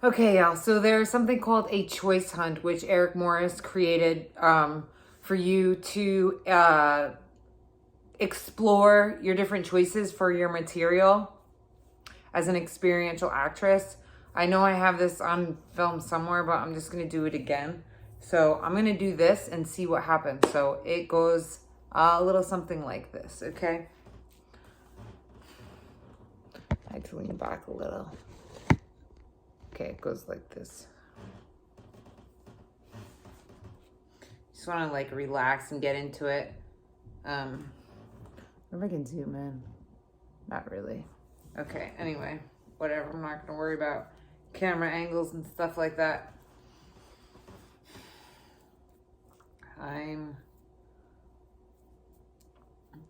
Okay, y'all. So there's something called a choice hunt, which Eric Morris created for you to explore your different choices for your material as an experiential actress. I know I have this on film somewhere, but I'm just going to do it again. So I'm going to do this and see what happens. So it goes a little something like this, okay? I had to lean back a little. Okay, it goes like this. Just want to like relax and get into it. If I can zoom in. Not really. Okay, anyway, whatever. I'm not going to worry about camera angles and stuff like that. I'm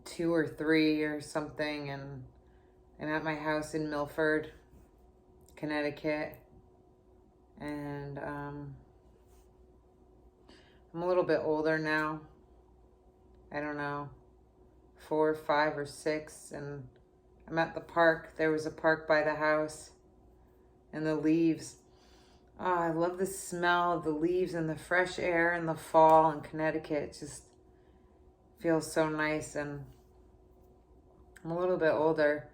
2 or 3 or something, and I'm at my house in Milford, Connecticut, and I'm a little bit older now. I don't know, 4, 5, or 6, and I'm at the park. There was a park by the house, and the leaves. Oh, I love the smell of the leaves and the fresh air in the fall in Connecticut. It just feels so nice, and I'm a little bit older,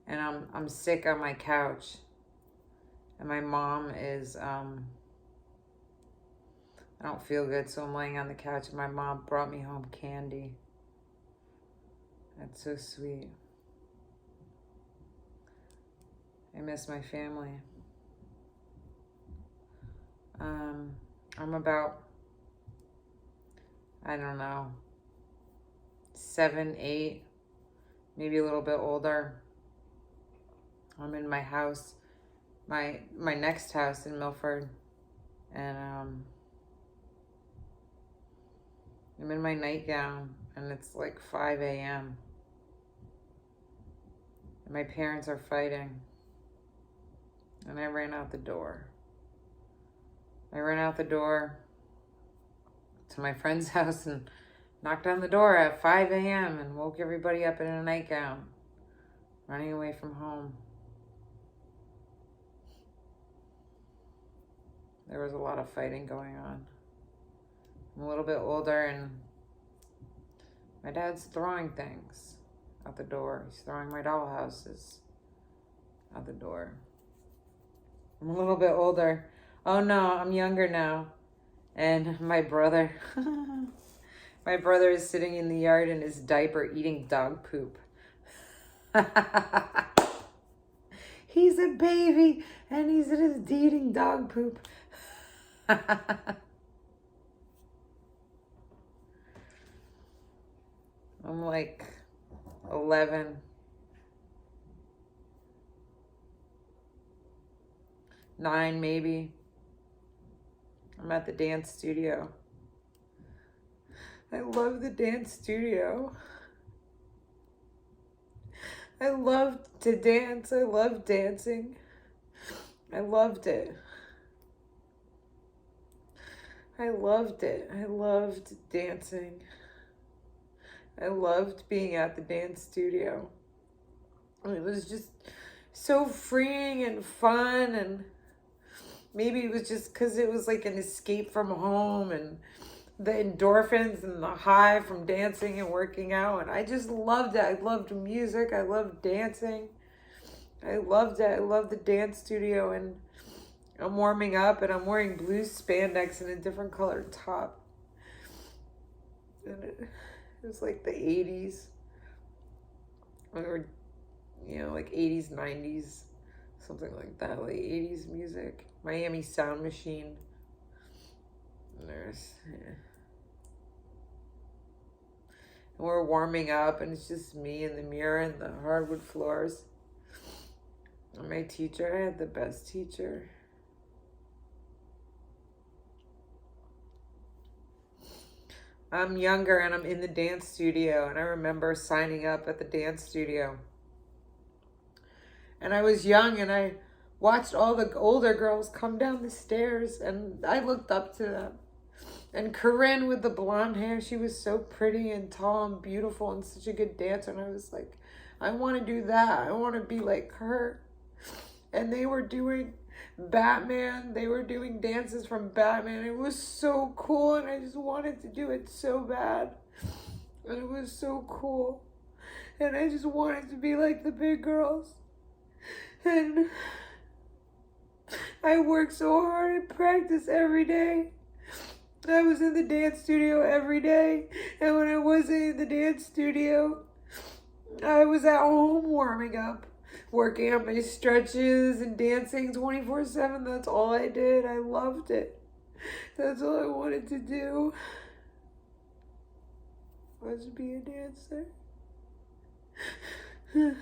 and I'm sick on my couch, and my mom is I don't feel good, so I'm laying on the couch, and my mom brought me home candy. That's so sweet. I miss my family. I'm about, I don't know, 7, 8, maybe a little bit older. I'm in my house, my next house in Milford, and I'm in my nightgown, and it's like 5 a.m. and my parents are fighting, and I ran out the door. I ran out the door to my friend's house and knocked on the door at 5 a.m. and woke everybody up in a nightgown, running away from home. There was a lot of fighting going on. I'm a little bit older, and my dad's throwing things out the door. He's throwing my dollhouses out the door. I'm a little bit older. Oh no, I'm younger now. And my brother, my brother is sitting in the yard in his diaper eating dog poop. He's a baby and he's eating dog poop. I'm like 11. 9 maybe. I'm at the dance studio. I love the dance studio. I love to dance. I love dancing. I loved it. I loved it. I loved dancing. I loved being at the dance studio. It was just so freeing and fun, and maybe it was just because it was like an escape from home and the endorphins and the high from dancing and working out. And I just loved it. I loved music. I loved dancing. I loved it. I loved the dance studio, and I'm warming up and I'm wearing blue spandex and a different colored top. And it was like the 80s. Or, like 80s, 90s. Something like that. Like 80s music. Miami Sound Machine. And we're warming up, and it's just me in the mirror and the hardwood floors. And my teacher, I had the best teacher. I'm younger and I'm in the dance studio, and I remember signing up at the dance studio. And I was young, and I watched all the older girls come down the stairs, and I looked up to them. And Corinne with the blonde hair, she was so pretty and tall and beautiful and such a good dancer. And I was like, I want to do that. I want to be like her. And they were doing Batman. They were doing dances from Batman. It was so cool, and I just wanted to do it so bad. And it was so cool. And I just wanted to be like the big girls. And I worked so hard and practiced every day. I was in the dance studio every day. And when I wasn't in the dance studio, I was at home warming up, working on my stretches and dancing 24/7. That's all I did. I loved it. That's all I wanted to do, was be a dancer. I'm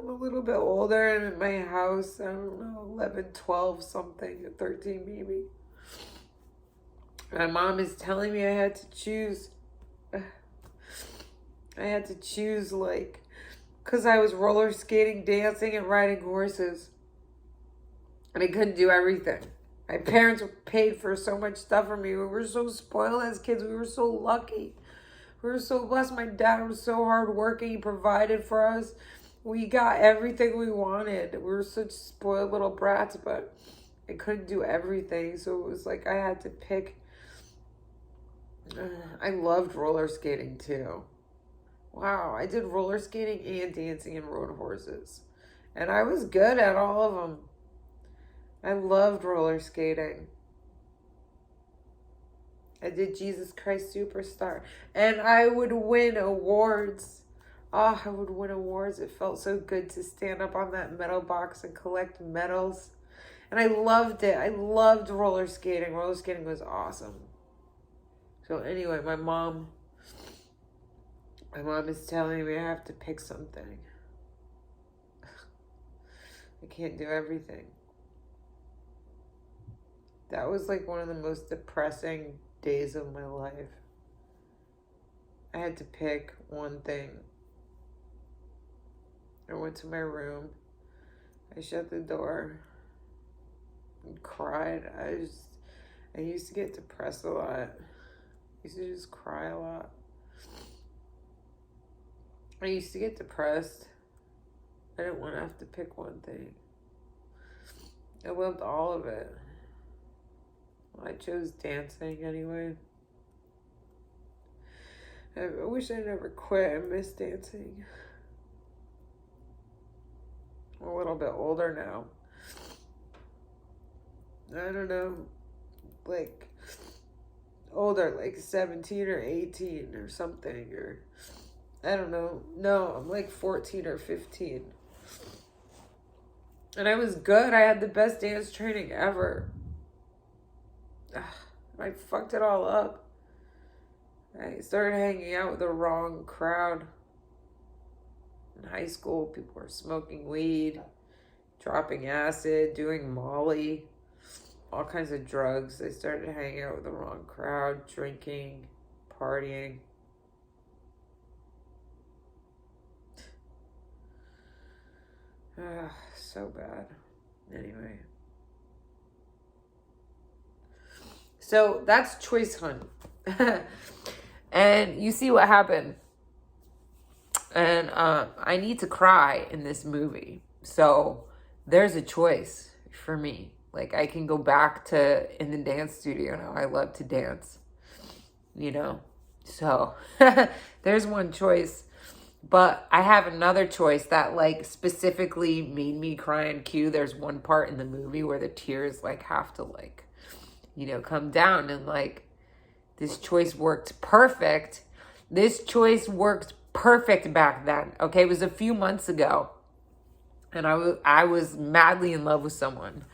a little bit older. I'm in my house. I don't know, 11, 12, something, 13 maybe. My mom is telling me I had to choose. I had to choose, like, because I was roller skating, dancing, and riding horses. And I couldn't do everything. My parents paid for so much stuff for me. We were so spoiled as kids. We were so lucky. We were so blessed. My dad was so hardworking. He provided for us. We got everything we wanted. We were such spoiled little brats, but I couldn't do everything. So it was like I had to pick. I loved roller skating too. Wow, I did roller skating and dancing and rode horses. And I was good at all of them. I loved roller skating. I did Jesus Christ Superstar. And I would win awards. Oh, I would win awards. It felt so good to stand up on that medal box and collect medals. And I loved it. I loved roller skating. Roller skating was awesome. So anyway, my mom is telling me I have to pick something. I can't do everything. That was like one of the most depressing days of my life. I had to pick one thing. I went to my room. I shut the door and cried. I used to get depressed a lot. I used to just cry a lot. I used to get depressed. I didn't want to have to pick one thing. I loved all of it. I chose dancing anyway. I wish I never quit. I miss dancing. I'm a little bit older now. I don't know, like older, like 17 or 18 or something, or I don't know. No, I'm like 14 or 15. And I was good. I had the best dance training ever. I fucked it all up. I started hanging out with the wrong crowd. In high school, people were smoking weed, dropping acid, doing Molly, all kinds of drugs. I started hanging out with the wrong crowd, drinking, partying. So bad. Anyway. So that's Choice Hunt. And you see what happened. And I need to cry in this movie. So there's a choice for me. Like, I can go back to in the dance studio now. I love to dance, you know. So there's one choice. But I have another choice that, like, specifically made me cry in Q. There's one part in the movie where the tears, like, have to, like, you know, come down. And, like, this choice worked perfect. This choice worked perfect back then. Okay, it was a few months ago. And I was madly in love with someone.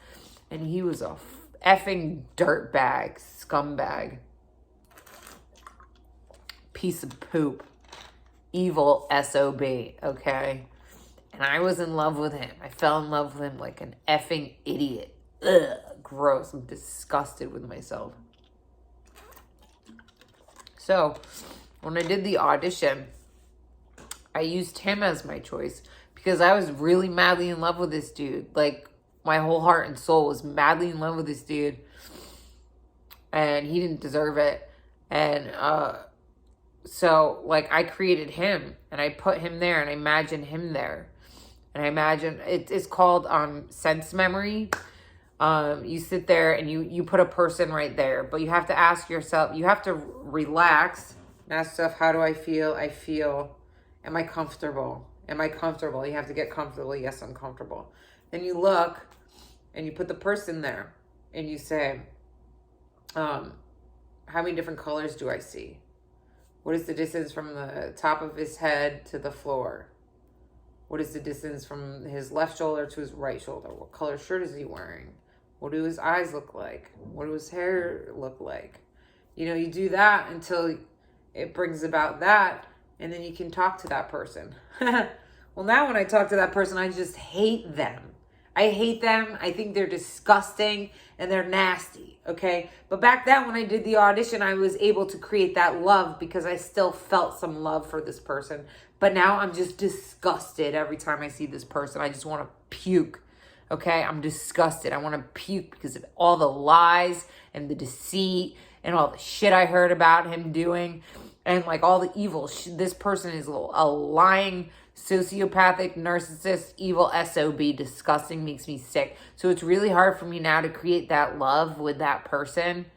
And he was a effing dirtbag, scumbag, piece of poop. Evil SOB, okay? And I was in love with him. I fell in love with him like an effing idiot. Ugh, gross. I'm disgusted with myself. So, when I did the audition, I used him as my choice because I was really madly in love with this dude. Like, my whole heart and soul was madly in love with this dude. And he didn't deserve it. And, So, like, I created him, and I put him there, and I imagine him there. And I imagine, it's called sense memory. You sit there, and you put a person right there. But you have to ask yourself, you have to relax. Ask yourself, how do I feel? I feel, am I comfortable? Am I comfortable? You have to get comfortable. Yes, I'm comfortable. Then you look, and you put the person there. And you say, how many different colors do I see? What is the distance from the top of his head to the floor? What is the distance from his left shoulder to his right shoulder? What color shirt is he wearing? What do his eyes look like? What do his hair look like? You know, you do that until it brings about that, and then you can talk to that person. Well, now when I talk to that person, I just hate them. I hate them. I think they're disgusting and they're nasty, okay? But back then when I did the audition, I was able to create that love because I still felt some love for this person. But now I'm just disgusted every time I see this person. I just want to puke, okay? I'm disgusted. I want to puke because of all the lies and the deceit and all the shit I heard about him doing and like all the evil. This person is a lying, sociopathic, narcissist, evil SOB, disgusting, makes me sick. So it's really hard for me now to create that love with that person.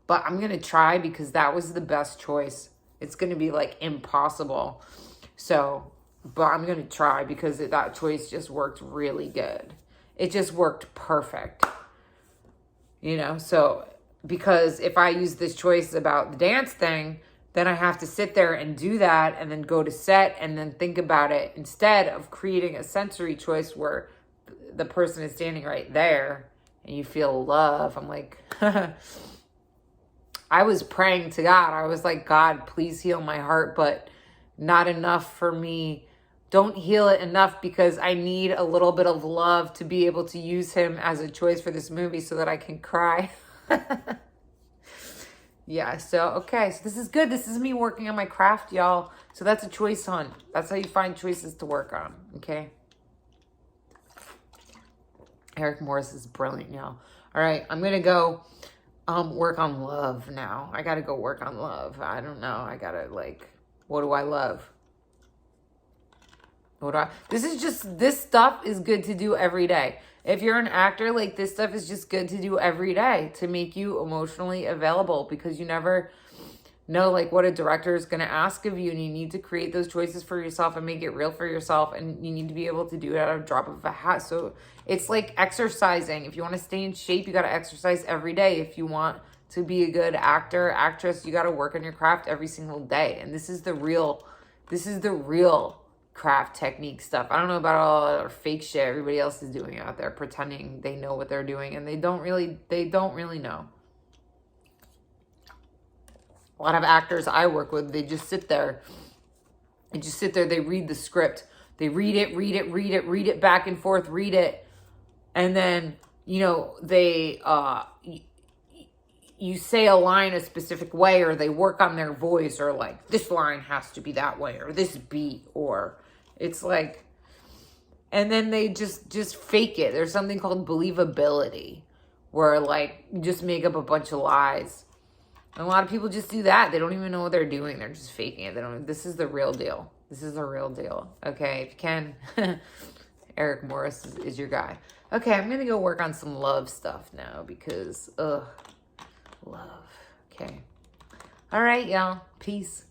But I'm going to try because that was the best choice. It's going to be like impossible. So, but I'm going to try because that choice just worked really good. It just worked perfect. You know, so because if I use this choice about the dance thing, then I have to sit there and do that and then go to set and then think about it instead of creating a sensory choice where the person is standing right there and you feel love. I'm like, I was praying to God. I was like, God, please heal my heart, but not enough for me. Don't heal it enough because I need a little bit of love to be able to use him as a choice for this movie so that I can cry. Yeah, so, okay, so this is good. This is me working on my craft, y'all. So that's a choice hunt. That's how you find choices to work on, okay? Eric Morris is brilliant, y'all. All right, I'm going to go work on love now. I got to go work on love. I don't know. I got to, like, what do I love? This stuff is good to do every day. If you're an actor, like this stuff is just good to do every day to make you emotionally available because you never know like what a director is going to ask of you and you need to create those choices for yourself and make it real for yourself and you need to be able to do it at a drop of a hat. So it's like exercising. If you want to stay in shape, you got to exercise every day. If you want to be a good actor, actress, you got to work on your craft every single day. And this is the real craft technique stuff. I don't know about all the fake shit everybody else is doing out there pretending they know what they're doing and they don't really know. A lot of actors I work with, they just sit there. They read the script. They read it back and forth, read it. And then, you know, they you say a line a specific way or they work on their voice or like this line has to be that way or this beat or it's like, and then they just fake it. There's something called believability where like you just make up a bunch of lies. And a lot of people just do that. They don't even know what they're doing. They're just faking it. This is the real deal. This is the real deal. Okay, if you can, Eric Morris is your guy. Okay, I'm going to go work on some love stuff now because, love. Okay. All right, y'all. Peace.